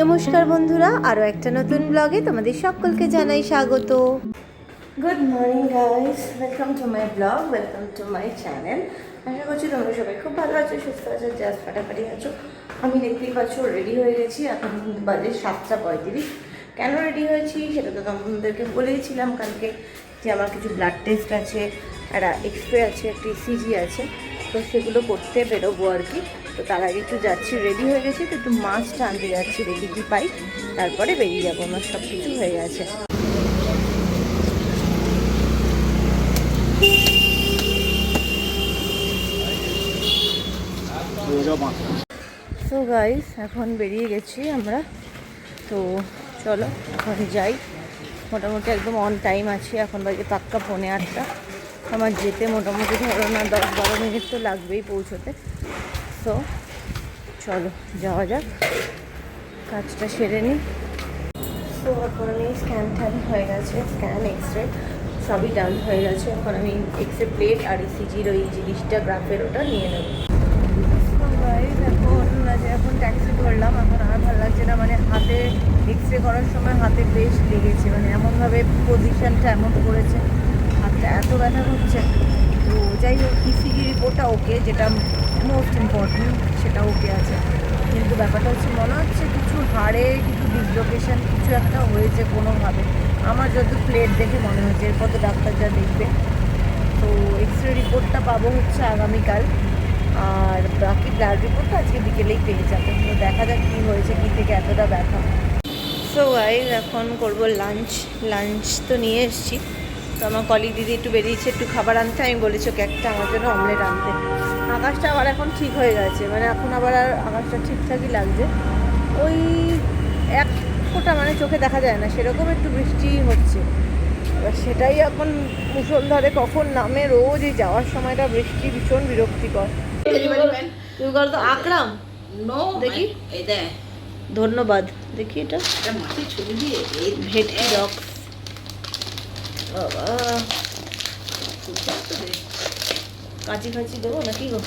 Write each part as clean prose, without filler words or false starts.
নমস্কার বন্ধুরা, আরও একটা নতুন ব্লগে তোমাদের সকলকে জানাই স্বাগত। Good morning guys, welcome to my blog, welcome to my channel. আশা করছি তোমরা সবাই খুব ভালো আছো, সুস্থ আছো, জাস্ট ফাটাফাটি আছো। আমি দেখতেই পাচ্ছ রেডি হয়ে গেছি, এখন বাজে 7:35। কেন রেডি হয়েছি সেটা তো তোমাদেরকে বলেইছিলাম কালকে, যে আমার কিছু ব্লাড টেস্ট আছে, একটা এক্সরে আছে, একটা ইসিজি আছে, তো সেগুলো করতে বেরোবো আর কি। তো তার আগে একটু যাচ্ছি, রেডি হয়ে গেছি, তো একটু মাছটা আনতে যাচ্ছি, দেখি কি পাই, তারপরে বেরিয়ে যাবো। আমার সব কিছু হয়ে গেছে। তো গাইস এখন বেরিয়ে গেছি আমরা, তো চলো এখন যাই। মোটামুটি একদম অন টাইম আছি, এখন বাজে পাক্কা 8:45। আমার যেতে মোটামুটি ধরো না 10-12 মিনিট তো লাগবেই পৌঁছতে। তো চলো যাওয়া যাক, কাজটা সেরে নিই। তো এখন আমি স্ক্যান ট্যান হয়ে গেছে, স্ক্যান এক্সরে সবই ডান হয়ে গেছে। এখন আমি এক্সরে প্লেট আর ইসিজির ওই জিনিসটা গ্রাফের ওটা নিয়ে নেব। এখন ট্যাক্সি ধরলাম, এখন আর ভালো লাগছে না, মানে হাতে এক্সরে করার সময় হাতে বেশ লেগেছে, মানে এমনভাবে পজিশনটা এমন করেছে, হাতটা এত ব্যথা করছে। তো যাই হোক, ইসিজি রিপোর্টটা ওকে, যেটা মোস্ট ইম্পর্টেন্ট সেটা ওকে আছে, কিন্তু ব্যাপারটা হচ্ছে মনে হচ্ছে কিছু হাড়ে কিছু ডিসলোকেশন কিছু একটা হয়েছে কোনোভাবে, আমার যত প্লেট দেখে মনে হচ্ছে। এরপর তো ডাক্তার যা দেখবে। তো এক্সরে রিপোর্টটা পাবো হচ্ছে আগামীকাল, আর বাকি ব্লাড রিপোর্টটা আজকে বিকেলেই পেয়ে যাবে। তো দেখা যাক কী হয়েছে, কী থেকে এতটা ব্যথা। সো গাইস এখন করবো লাঞ্চ। লাঞ্চ তো নিয়ে এসেছি, তো আমার কলিগ দিদি একটু বেরিয়েছে একটু খাবার আনতে, আমি বলেছি ওকে একটা আমার জন্য অমলেট আনতে। আকাশটা আবার এখন ঠিক হয়ে গেছে, মানে এখন আবার আর আকাশটা ঠিকঠাকই লাগছে। ওই এক ফোঁটা মানে চোখে দেখা যায় না সেরকম একটু বৃষ্টি হচ্ছে, এবার সেটাই এখন মুষলধারে কখন নামে, রোজ এই যাওয়ার সময়টা বৃষ্টি ভীষণ বিরক্তিকর। তো আকরাম দেখি, ধন্যবাদ। দেখি এটা ভেটকি ডগ, বাবা কাঁচি ফাঁচি দেবো নাকি গো?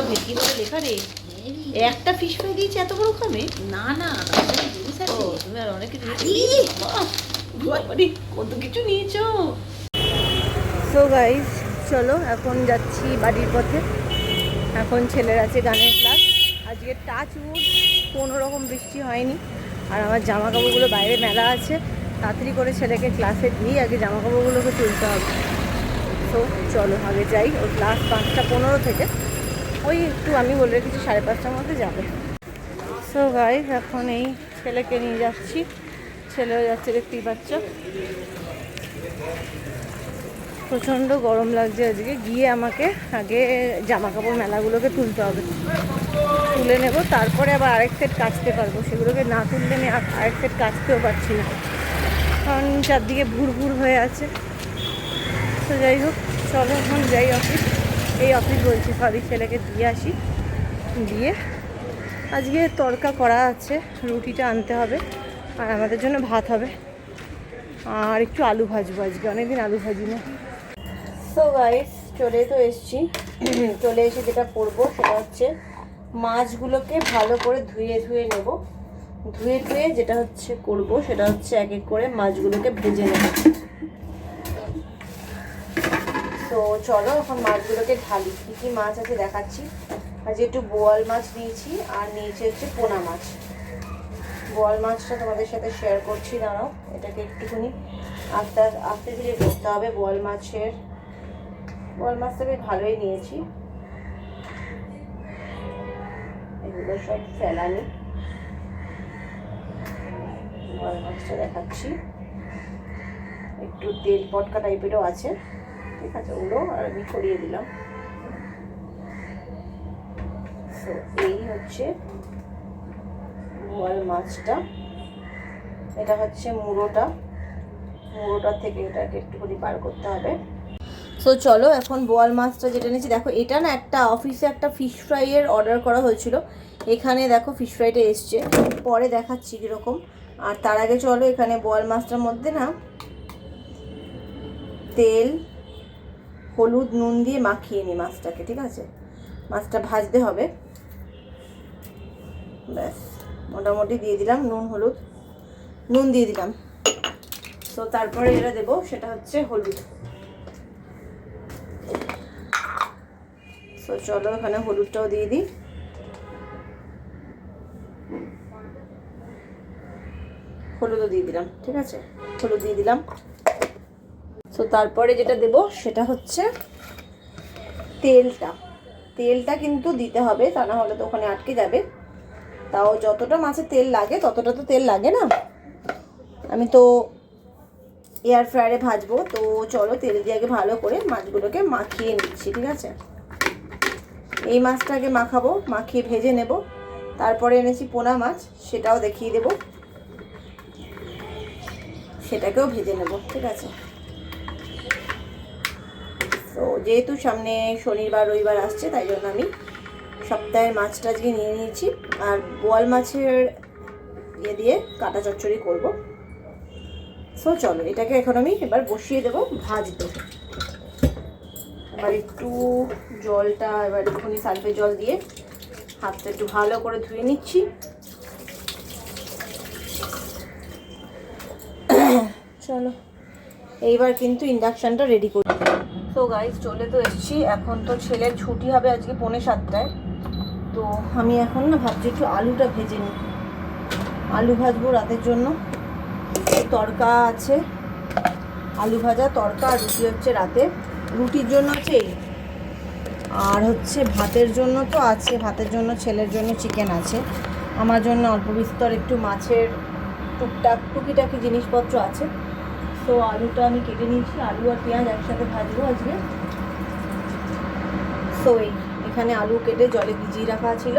ভেটকি বলে লেখা রে, একটা ফিশ ফ্রাই দিয়েছে এত বড় খাবে? না না, তুমি আর অনেক কিছু কত কিছু নিয়েছো। সো গাইস চলো এখন যাচ্ছি বাড়ির পথে। এখন ছেলের আছে গানের ক্লাস, আজকে টাচ উড কোনো রকম বৃষ্টি হয়নি, আর আমার জামা কাপড়গুলো বাইরে মেলা আছে, তাড়াতাড়ি করে ছেলেকে ক্লাসে দিয়ে আগে জামা কাপড়গুলোকে তুলতে হবে। তো চলো আগে যাই, ওর ক্লাস 5:15 থেকে, ওই একটু আমি বলে রেখেছি 5:30টার মধ্যে যাবে। সো গাইস এখন এই ছেলেকে নিয়ে যাচ্ছি, ছেলেও যাচ্ছে, দেখতেই পাচ্ছ। প্রচণ্ড গরম লাগছে আজকে, গিয়ে আমাকে আগে জামা কাপড় মেলাগুলোকে তুলতে হবে, তুলে নেব, তারপরে আবার আরেক সেট কাচতে পারবো। সেগুলোকে না তুললে আমি আরেক সেট কাচতেও পারছি না, কারণ চারদিকে ভুর ভুর হয়ে আছে। তো যাই হোক চলো এখন যাই অফিস, অফিস বলছি সরি, ছেলেকে দিয়ে আসি। দিয়ে আজকে তড়কা করা আছে, রুটিটা আনতে হবে, আর আমাদের জন্য ভাত হবে, আর একটু আলু ভাজবো, আজকে অনেকদিন আলু ভাজি না। সো গাইস চলে তো এসছি, চলে এসে যেটা করবো সেটা হচ্ছে মাছগুলোকে ভালো করে ধুয়ে নেব, ধুয়ে যেটা হচ্ছে করব সেটা হচ্ছে এক এক করে মাছগুলোকে ভেজে নেব। তো চলো এখন মাছগুলোকে ঢালি, কী কী মাছ আছে দেখাচ্ছি। আজ একটু বোয়াল মাছ নিয়েছি, আর নিয়েছি হচ্ছে পোনা মাছ। বোয়াল মাছটা তোমাদের সাথে শেয়ার করছি, দাঁড়াও, এটাকে একটুখানি আস্তে আস্তে ধীরে করতে হবে। বোয়াল মাছটা বেশ ভালোই নিয়েছি, এগুলো সব ফেলানি। বোয়াল মাছটা দেখাচ্ছি, একটু তেল পটকা টাইপেরও আছে, ঠিক আছে, ওগুলো আর আমি ছড়িয়ে দিলাম। তো এই হচ্ছে বোয়াল মাছটা, এটা হচ্ছে মুড়োটা থেকে এটাকে একটুখানি বার করতে হবে। সো চলো এখন বোয়াল মাছটা যেটা নিয়েছি, দেখো এটা না একটা অফিসে একটা ফিশ ফ্রাইয়ের অর্ডার করা হয়েছিল, এখানে দেখো ফিশ ফ্রাইটা এসছে, পরে দেখাচ্ছি কীরকম। আর তার আগে চলো এখানে বোয়াল মাছটার মধ্যে না তেল, হলুদ নুন দিয়ে মাখিয়ে নিই মাছটাকে, ঠিক আছে? মাছটা ভাজতে হবে। ব্যাস, মোটামুটি দিয়ে দিলাম নুন দিয়ে দিলাম। তো তারপরে যেটা দেবো সেটা হচ্ছে হলুদ। তো চলো এখানে হলুদটাও দিয়ে দিই। হলুদও দিয়ে দিলাম, ঠিক আছে? হলুদ দিয়ে দিলাম। তো তারপরে যেটা দেবো সেটা হচ্ছে তেলটা কিন্তু দিতে হবে, তা না হলে তো ওখানে আটকে যাবে। তাও যতটা মাছে তেল লাগে ততটা তো তেল লাগে না, আমি তো এয়ার ফ্রায়ারে ভাজবো। তো চলো তেল দিয়ে আগে ভালো করে মাছগুলোকে মাখিয়ে নিচ্ছি, ঠিক আছে? এই মাছটাকে মাখিয়ে ভেজে নেব। তারপরে এনেছি পোনা মাছ, সেটাও দেখিয়ে দেব, সেটাকেও ভেজে নেব, ঠিক আছে? তো যেহেতু সামনে শনিবার রবিবার আসছে, তাই জন্য আমি সপ্তাহের মাছটা আজকে নিয়ে নিয়েছি। আর বোয়াল মাছের দিয়ে কাটা চচ্চড়ি করব। সো চলো এটাকে এখন আমি এবার বসিয়ে দেবো ভাজতে। এবার একটু জলটা একটুখানি সার্ফের জল দিয়ে হাতটা একটু ভালো করে ধুয়ে নিচ্ছি। চলো এইবার কিন্তু ইন্ডাকশানটা রেডি করি। তো গাইস চলে তো এসেছি, এখন তো ছেলের ছুটি হবে আজকে 6:45। তো আমি এখন না ভাবছি একটু আলুটা ভেজে নিই। আলু ভাজবো রাতের জন্য, তড়কা আছে, আলু ভাজা তড়কা, আর রুটি হচ্ছে রাতে। রুটির জন্য হচ্ছে আর হচ্ছে ভাতের জন্য তো আছে, ভাতের জন্য ছেলের জন্য চিকেন আছে, আমার জন্য অল্প বিস্তর একটু মাছের টুকিটাকি জিনিসপত্র আছে। তো আলুটা আমি কেটে নিয়েছি, আলু আর পেঁয়াজ একসাথে ভাজবো আজকে। তো এখানে আলু কেটে জলে ভিজিয়ে রাখা ছিল,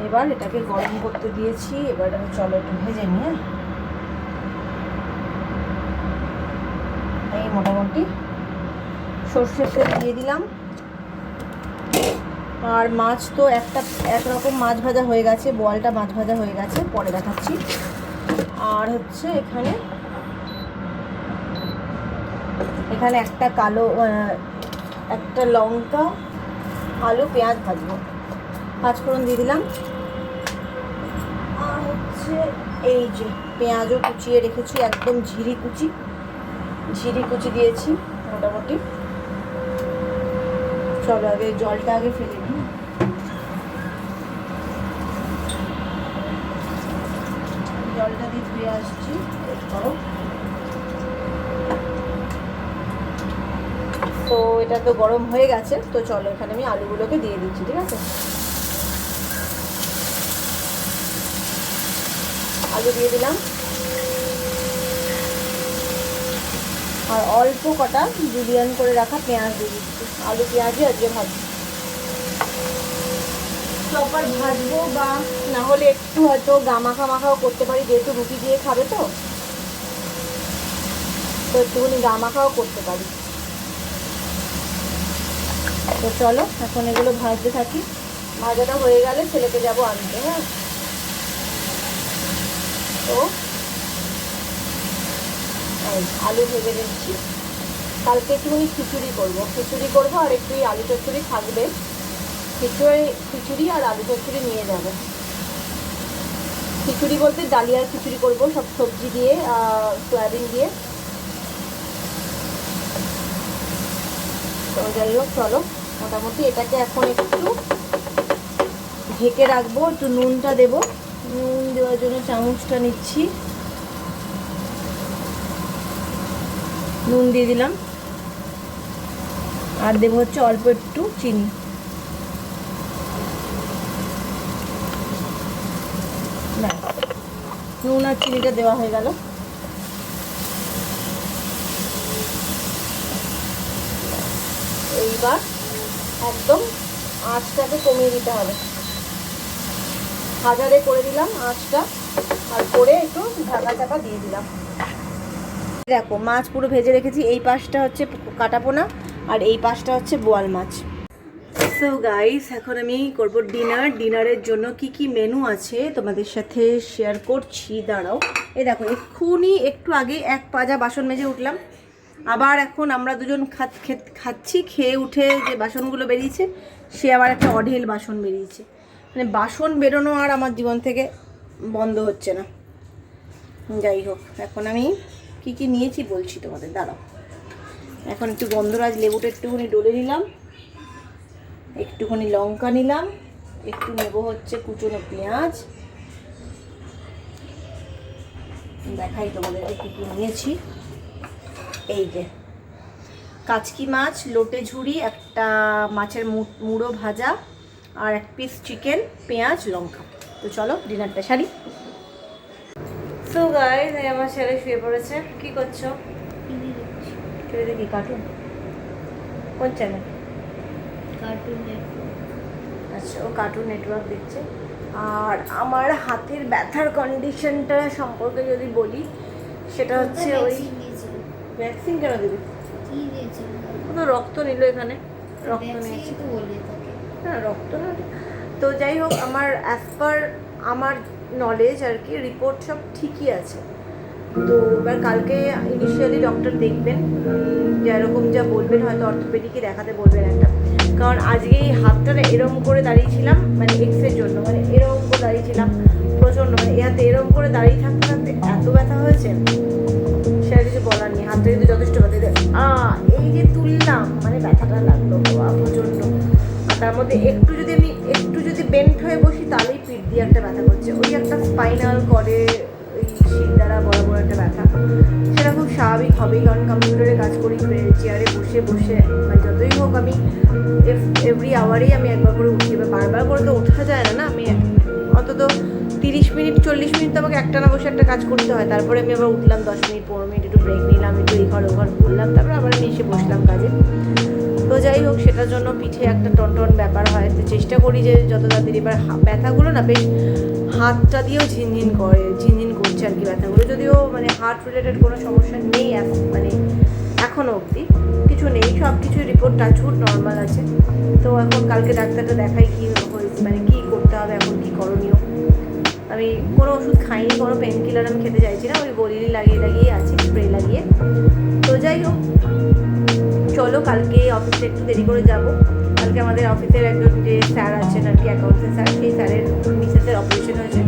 এবার এটাকে গরম করতে দিয়েছি। এবার আমি চলো একটু ভেজে নিয়ে এই মোটামুটি সর্ষের তেল দিয়ে দিলাম। আর মাছ তো একরকম মাছ ভাজা হয়ে গেছে, বোয়ালটা মাছ ভাজা হয়ে গেছে, পরে দেখাচ্ছি। আর হচ্ছে এখানে একটা লঙ্কা, আলু পেঁয়াজ ভাজবো, পাঁচফোড়ন দিয়ে দিলাম। আর হচ্ছে এই যে পেঁয়াজও কুচিয়ে রেখেছি, একদম ঝিরি কুচি দিয়েছি মোটামুটি। চলো আগে জলটা ফেলে নিই। জলটা দিয়ে ধুয়ে আসছি, করো। তো এটা তো গরম হয়ে গেছে, তো চলো এখানে আমি আলুগুলোকে দিয়ে দিচ্ছি, ঠিক আছে? আলু দিয়ে দিলাম, আর অল্প কটা জুলিয়ান করে রাখা পেঁয়াজ দিয়ে দিচ্ছি। আলু পেঁয়াজই আজকে ভাজবো, প্রপার ভাজবো, বা না হলে একটু হয়তো মাখাও করতে পারি, যেহেতু রুটি দিয়ে খাবে তো একটুখানি মাখাও করতে পারি। তো চলো এখন এগুলো ভাজতে থাকি, ভাজাটা হয়ে গেলে ছেলেকে যাবো আনতে। হ্যাঁ, তো আলু ভেজে দিচ্ছি। কালকে একটুখানি খিচুড়ি করবো, আর একটু আলু চচ্চড়ি থাকবে। খিচুড়ি আর আলু চচ্চড়ি নিয়ে যাবে। খিচুড়ি বলতে ডালিয়ার খিচুড়ি করবো, সব সবজি দিয়ে, সয়াবিন দিয়ে। তো যাই হোক চলো, মোটামুটি এটাকে এখন একটু ঢেকে রাখবো। একটু নুনটা দেবো, নুন দেওয়ার জন্য চামচটা নিচ্ছি, নুন দিয়ে দিলাম। আর দেবো হচ্ছে অল্প একটু চিনি। না, নুন আর চিনিটা দেওয়া হয়ে গেল। এইবার একদম আঁচটাকে কমিয়ে দিতে হবে, হাজারে করে দিলাম আঁচটা, আর করে একটু ঢাকা চাপা দিয়ে দিলাম। দেখো মাছ পুরো ভেজে রেখেছি, এই পাশটা হচ্ছে কাটা পোনা আর এই পাশটা হচ্ছে বোয়াল মাছ। সো গাইস এখন আমি করব ডিনারের জন্য কি মেনু আছে তোমাদের সাথে শেয়ার করছি, দাঁড়াও। এই দেখো এক্ষুনি একটু আগে এক পাজা বাসন মেজে উঠলাম, আবার এখন আমরা দুজন খাচ্ছি, খেয়ে উঠে যে বাসনগুলো বেরিয়েছে সে আবার একটা অঢেল বাসন বেরিয়েছে। মানে বাসন বেরোনো আর আমার জীবন থেকে বন্ধ হচ্ছে না। যাই হোক, এখন আমি কি কি নিয়েছি বলছি তোমাদের, দাঁড়াও। এখন একটু গন্ধরাজ লেবুটা একটুখানি ডলে নিলাম, একটুখানি লঙ্কা নিলাম, একটু নেব হচ্ছে কুচনো পেঁয়াজ। দেখাই তোমাদেরকে কী কী নিয়েছি। এই যে কাচকি মাছ, লোটে ঝুড়ি, একটা মাছের মুড়ো ভাজা, আর এক পিস চিকেন, পেঁয়াজ, লঙ্কা। তো চলো ডিনারটা সারি। সো গাইস, আমার ছেলে শুয়ে পড়েছে। কি করছো? টিভি দেখি। কার্টুন? কোন চ্যানেল? Cartoon network. আচ্ছা, ও কার্টুন নেটওয়ার্ক দেখছে। আর আমার হাতের ব্যথার কন্ডিশনটা সম্পর্কে যদি বলি, সেটা হচ্ছে ওই ভ্যাকসিন কেন দেবে? কোনো রক্ত নিল এখানে, রক্ত নিয়েছে। হ্যাঁ, রক্ত না। তো যাই হোক, আমার অ্যাজ পার আমার নলেজ আর কি, রিপোর্ট সব ঠিকই আছে। তো এবার কালকে ইনিশিয়ালি ডক্টর দেখবেন, যেরকম যা বলবেন, হয়তো অর্থোপেডিকই দেখাতে বলবেন একটা। কারণ আজকে এই হাতটা এরম করে দাঁড়িয়েছিলাম, মানে এক্সের জন্য, মানে এরম করে দাঁড়িয়েছিলাম প্রচণ্ড, মানে এই হাতে এরম করে দাঁড়িয়ে থাকতে থাকতে এত ব্যথা হয়েছে, সেটা কিছু বলার নেই। হাতটা কিন্তু যথেষ্ট ব্যথা দেয়। এই যে তুললাম, মানে ব্যথাটা লাগলো প্রচণ্ড। আর তার মধ্যে একটু যদি বেন্ট হয়ে বসি, তাহলেই পিঠ দিয়ে একটা ব্যথা করছে। ওই একটা স্পাইনাল করে ওই শির দ্বারা বড় বড় একটা ব্যথা। সেটা খুব স্বাভাবিক হবেই, কারণ কম্পিউটারে কাজ করি, চেয়ারে বসে বসে, মানে যতই হোক আমি এভরি আওয়ারেই আমি একবার করে উঠি। এবার বারবার করে তো ওঠা যায় না। আমি অন্তত 30 মিনিট 40 মিনিট তো আমাকে একটানা বসে একটা কাজ করতে হয়। তারপরে আমি আবার উঠলাম 10 মিনিট 15 মিনিট, একটু ব্রেক নিলাম, একটু এই ঘর ও ঘর করলাম, তারপরে আবার আমি এসে বসলাম কাজে। তো যাই হোক, সেটার জন্য পিঠে একটা টনটন ব্যাপার হয়। তো চেষ্টা করি যে যত তাড়াতাড়ি, এবার ব্যথাগুলো না বেশ হাতটা দিয়েও ঝিনঝিন করছে আর কি ব্যথাগুলো। যদিও মানে হার্ট রিলেটেড কোনো সমস্যা নেই, মানে এখনও অবধি কিছু নেই, সব কিছুই রিপোর্ট টাচউড নর্মাল আছে। তো এখন কালকে ডাক্তারটা দেখাই কী হয়েছে, মানে কী করতে হবে, এখন কী করণীয়। আমি কোনো ওষুধ খাইনি, কোনো পেন কিলার আমি খেতে চাইছি না, ওই বলিনি লাগিয়ে আছি, স্প্রে লাগিয়ে। তো যাই হোক, চলো কালকে অফিসে একটু দেরি করে যাব। কালকে আমাদের অফিসের একজন যে স্যার আছেন আর কি, অ্যাকাউন্টসের স্যার, সেই স্যারের মিসেসের অপারেশন হয়েছে,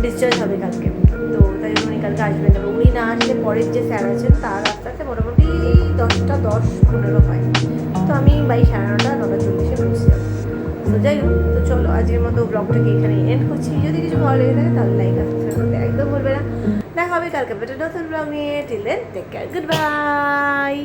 ডিসচার্জ হবে কালকে। তো তাই জন্য উনি কালকে আসবেন না। উনি না আসলে পরের যে স্যার আছেন তার আস্তে আস্তে মোটামুটি 10টা 10-15 হয়। তো আমি 9:30 9:40 পৌঁছে যাবো। তো যাই হোক, তো চলো আজকের মতো ব্লগটাকে এখানে এন্ড করছি। যদি কিছু ভালো লেগে থাকে তাহলে লাইক আর সাবস্ক্রাইব করতে একদম ভুলবে না। দেখা হবে কালকে বেটার নতুন ব্লগ নিয়ে। Till then take care, good by.